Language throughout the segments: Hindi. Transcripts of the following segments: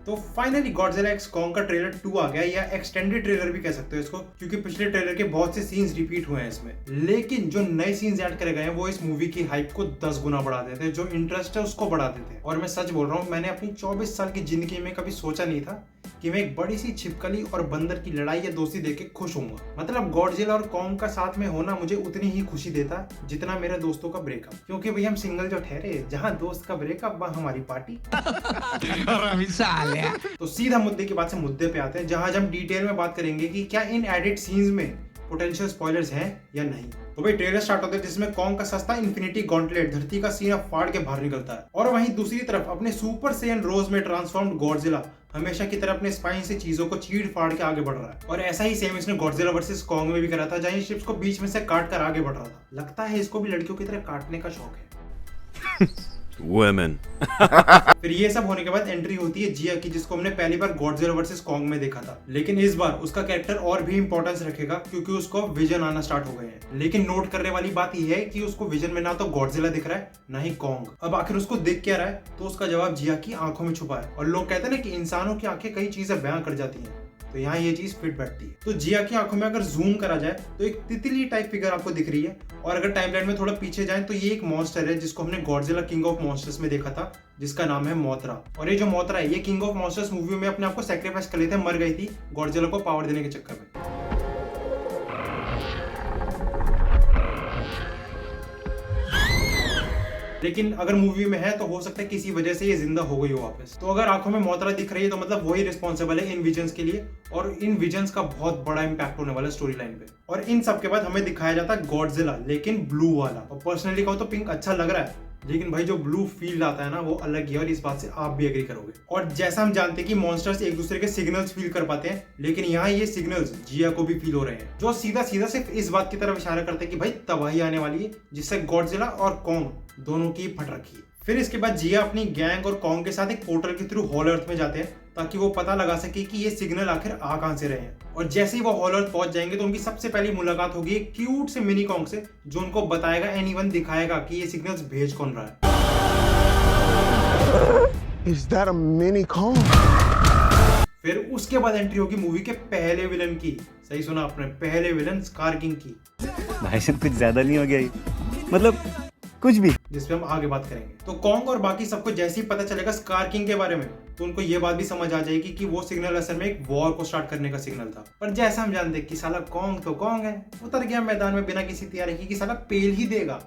तो फाइनली गॉडजिला एक्स कॉन्ग का ट्रेलर 2 आ गया, या एक्सटेंडेड ट्रेलर भी कह सकते हो इसको, क्योंकि पिछले ट्रेलर के बहुत से सीन्स रिपीट हुए हैं इसमें। लेकिन जो नए सीन्स ऐड करे गए हैं वो इस मूवी की हाइप को 10 गुना बढ़ा देते हैं, जो इंटरेस्ट है उसको बढ़ा देते हैं। और मैं सच बोल रहा हूँ, मैंने अपनी 24 साल की जिंदगी में कभी सोचा नहीं था कि मैं एक बड़ी सी छिपकली और बंदर की लड़ाई या दोस्ती देख के खुश होऊंगा। मतलब गॉडजिला और कॉन्ग का साथ में होना मुझे उतनी ही खुशी देता जितना मेरे दोस्तों का ब्रेकअप, क्योंकि भाई हम सिंगल जो ठहरे, जहाँ दोस्त का ब्रेकअप वहाँ हमारी पार्टी। तो सीधा मुद्दे की बात से मुद्दे पे आते हैं, जहां आज हम डिटेल में बात करेंगे कि क्या इन एडिट सीन्स में पोटेंशियल स्पॉयलर्स हैं या नहीं। तो भाई ट्रेलर स्टार्ट होता है जिसमें कॉन्ग का सस्ता इन्फिनिटी गॉन्टलेट धरती का सीना फाड़ के बाहर निकलता है, और वहीं दूसरी तरफ अपने सुपर सैयन रोज में ट्रांसफॉर्म्ड गॉडजिला हमेशा की तरह अपने स्पाइन से चीजों को चीड़ फाड़ के आगे बढ़ रहा है। और ऐसा ही सेम इसने गॉडजिला वर्सेस कॉन्ग में भी करा था, जहां शिप्स को बीच में से काट कर आगे बढ़ रहा था। लगता है इसको भी लड़कियों की तरह काटने का शौक है। Women. फिर ये सब होने के बाद एंट्री होती है जिया की, जिसको हमने पहली बार गॉडजिला वर्सेस कॉन्ग में देखा था। लेकिन इस बार उसका कैरेक्टर और भी इंपॉर्टेंस रखेगा, क्योंकि उसको विजन आना स्टार्ट हो गए हैं। लेकिन नोट करने वाली बात यह है कि उसको विजन में ना तो गॉडजिला दिख रहा है ना ही कॉन्ग। अब आखिर उसको दिख क्या रहा है, तो उसका जवाब जिया की आंखों में छुपा है। और लोग कहते हैं ना कि इंसानों की आंखें कई चीजें बयां कर जाती हैं, तो यहाँ ये चीज फिट बैठती है। तो जिया की आंखों में अगर जूम करा जाए तो एक तितली टाइप फिगर आपको दिख रही है, और अगर टाइमलाइन में थोड़ा पीछे जाए तो ये एक मॉन्स्टर है जिसको हमने गॉडजिला किंग ऑफ मॉन्स्टर्स में देखा था, जिसका नाम है मोथरा। और ये जो मोथरा है, ये किंग ऑफ मॉन्स्टर्स मूवी में अपने आप को सैक्रिफाइस कर लेते, मर गई थी गॉडजिला को पावर देने के चक्कर में। लेकिन अगर मूवी में है तो हो सकता है किसी वजह से ये जिंदा हो गई हो वापस। तो अगर आंखों में मोतरा दिख रही है तो मतलब वही रिस्पॉन्सिबल है इन विजन्स के लिए, और इन विजन्स का बहुत बड़ा इंपैक्ट होने वाला है स्टोरी लाइन पे। और इन सब के बाद हमें दिखाया जाता है गॉडजिला, लेकिन ब्लू वाला। और पर्सनली कहूँ तो पिंक अच्छा लग रहा है, लेकिन भाई जो ब्लू फील आता है ना वो अलग ही है, और इस बात से आप भी एग्री करोगे। और जैसा हम जानते हैं कि मॉन्स्टर्स एक दूसरे के सिग्नल्स फील कर पाते हैं, लेकिन यहाँ ये सिग्नल्स जिया को भी फील हो रहे हैं, जो सीधा सीधा सिर्फ इस बात की तरफ इशारा करते हैं कि भाई तबाही आने वाली है, जिससे गॉडजिला और कॉन्ग दोनों की फट रखी है। फिर इसके बाद जिया अपनी गैंग और कॉन्ग के साथ एक पोर्टल के थ्रू हॉल अर्थ में जाते हैं, ताकि वो पता लगा सके कि ये सिग्नल आखिर आ कहां से रहे हैं। और जैसे ही वो हॉल अर्थ पहुंच जाएंगे तो उनकी सबसे पहली मुलाकात होगी एक क्यूट से मिनी कॉन्ग से, जो उनको बताएगा, एनीवन दिखाएगा कि ये सिग्नल्स भेज कौन रहा है। Is that a mini Kong? फिर उसके बाद एंट्री होगी मूवी के पहले विलन की। सही सुना आपने, पहले विलन स्कार किंग की। भाई साहब कुछ ज्यादा नहीं हो गया ये? मतलब कुछ भी। जिसपे हम आगे बात करेंगे। तो कॉन्ग और बाकी सबको जैसे ही पता चलेगा स्कार किंग के बारे में, तो उनको ये बात भी समझ आ जाएगी कि वो सिग्नल असल में एक वॉर को स्टार्ट करने का सिग्नल था। पर जैसा हम जानते हैं कि साला कॉन्ग तो कॉन्ग है, उतर गया मैदान में बिना किसी तैयारी की कि साला पेल ही देगा,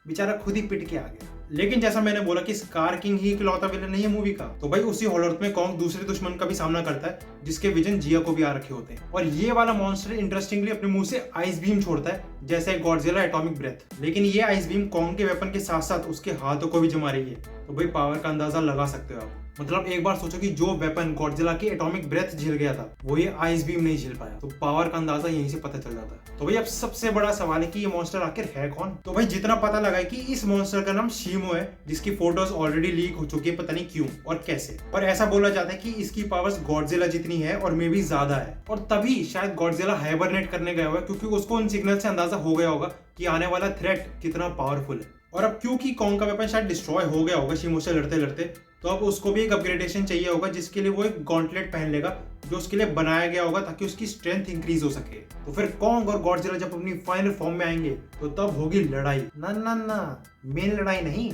बेचारा खुद ही पिट के आ गया। लेकिन जैसा मैंने बोला कि स्कार किंग ही इकलौता विलन नहीं है मूवी का, तो भाई उसी हॉल अर्थ में कॉन्ग दूसरे दुश्मन का भी सामना करता है, जिसके विजन जिया को भी आ रखे होते हैं। और ये वाला मॉन्स्टर इंटरेस्टिंगली अपने मुंह से आइस बीम छोड़ता है, जैसे गॉडजिला एटॉमिक ब्रेथ। लेकिन ये आइस बीम कॉन्ग के वेपन के साथ साथ उसके हाथों को भी जमा रही है, तो भाई पावर का अंदाजा लगा सकते हो आप। मतलब एक बार सोचो कि जो वेपन गॉडजिला की एटॉमिक ब्रेथ झेल गया था, वो ये आइस बीम नहीं झेल पाया, तो पावर का अंदाजा यहीं से पता चल जाता है। तो भाई अब सबसे बड़ा सवाल है कि ये मॉन्स्टर आखिर है कौन। तो भाई जितना पता लगा है कि इस मॉन्स्टर का नाम शीमो है, जिसकी फोटोज ऑलरेडी लीक हो चुकी है, पता नहीं क्यों और कैसे। पर ऐसा बोला जाता है कि इसकी पावर्स गॉडजिला जितनी है और मे भी ज्यादा है, और तभी शायद गॉडजिला हाइबरनेट करने गया हुआ है, क्योंकि उसको उन सिग्नल से अंदाजा हो गया होगा कि आने वाला थ्रेट कितना पावरफुल है। और अब क्योंकि कॉन्ग का वेपन शायद डिस्ट्रॉय हो गया होगा शीमो से लड़ते लड़ते, तो अब उसको भी एक अपग्रेडेशन चाहिए होगा, जिसके लिए वो एक गॉन्टलेट पहन लेगा, जो उसके लिए बनाया गया होगा ताकि उसकी स्ट्रेंथ इंक्रीज हो सके। तो फिर कॉन्ग और गॉडजिला जब अपनी फाइनल फॉर्म में आएंगे तो तब होगी लड़ाई। ना ना ना, मेन लड़ाई नहीं,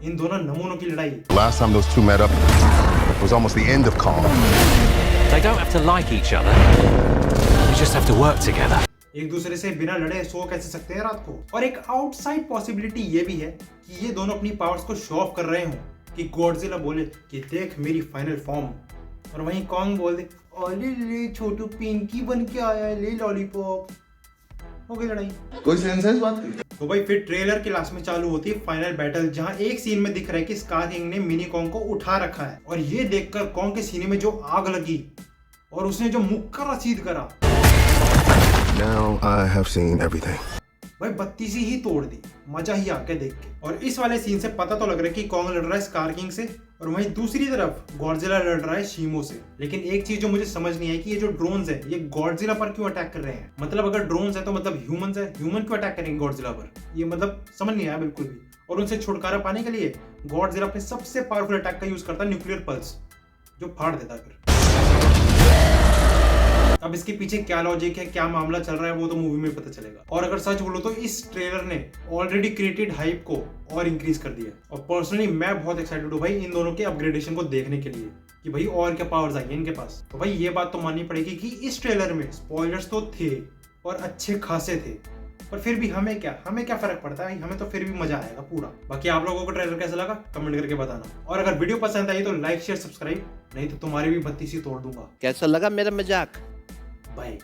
इन दोनों नमूनों की लड़ाई। Last time those two met up was almost the end of Kong. They don't have to like each other. They just have to work together. एक दूसरे से बिना लड़े सो कैसे सकते हैं रात को। और एक आउटसाइड पॉसिबिलिटी ये भी है कि ये दोनों अपनी पावर्स को शो ऑफ कर रहे हों, कि गॉडजिला बोले कि देख मेरी फाइनल फॉर्म, और वहीं कॉन्ग बोल दे अरे ले छोटू पिंकी बन के आया है, ले लॉलीपॉप। हो गई लड़ाई। कोई सेंस है इस बात की? तो भाई फिर ट्रेलर के लास्ट में चालू होती है फाइनल बैटल, जहां एक सीन में दिख रहा है कि स्कार किंग ने मिनी कॉन्ग को उठा रखा है, और ये देखकर कॉन्ग के सीने में जो आग लगी और उसने जो मुक्का रसीद करा, Now I have seen everything. भाई बत्ती सी ही तोड़ दी, मजा ही आके देख के। और इस वाले सीन से पता तो लग रहा है कि कॉन्ग लड़ रहा है स्कार किंग से, और वहीं दूसरी तरफ गॉडजिला लड़ रहा है शीमो से। लेकिन एक चीज जो मुझे समझ नहीं आई कि ये जो ड्रोन्स है ये गॉडजिला पर क्यों अटैक कर रहे हैं। मतलब अगर ड्रोन्स है तो मतलब ह्यूमंस है, ह्यूमन क्यों अटैक करेंगे गॉडजिला पर, ये मतलब समझ नहीं आया बिल्कुल भी। और उनसे छुटकारा पाने के लिए गॉडजिला अपने सबसे पावरफुल अटैक का यूज करता है न्यूक्लियर पल्स, जो फाड़ देता है फिर। अब इसके पीछे क्या लॉजिक है, क्या मामला चल रहा है, वो तो मूवी में पता चलेगा। और अगर सच बोलो तो इस ट्रेलर ने ऑलरेडी क्रिएटेड हाइप को और इंक्रीज कर दिया। और पर्सनली मैं बहुत एक्साइटेड हूँ भाई इन दोनों के अपग्रेडेशन को देखने के लिए कि भाई और क्या पावर्स आई इनके पास। तो भाई ये बात तो माननी पड़ेगी कि इस ट्रेलर में स्पॉयलर्स तो थे और अच्छे खासे थे, पर फिर भी हमें क्या फर्क पड़ता है, हमें तो फिर भी मजा आएगा पूरा। बाकी आप लोगों को ट्रेलर कैसा लगा कमेंट करके बताना। और अगर वीडियो पसंद आई तो लाइक शेयर सब्सक्राइब, नहीं तो तुम्हारी भी बत्ती सी तोड़ दूंगा। कैसा लगा मेरा मजाक? बाय।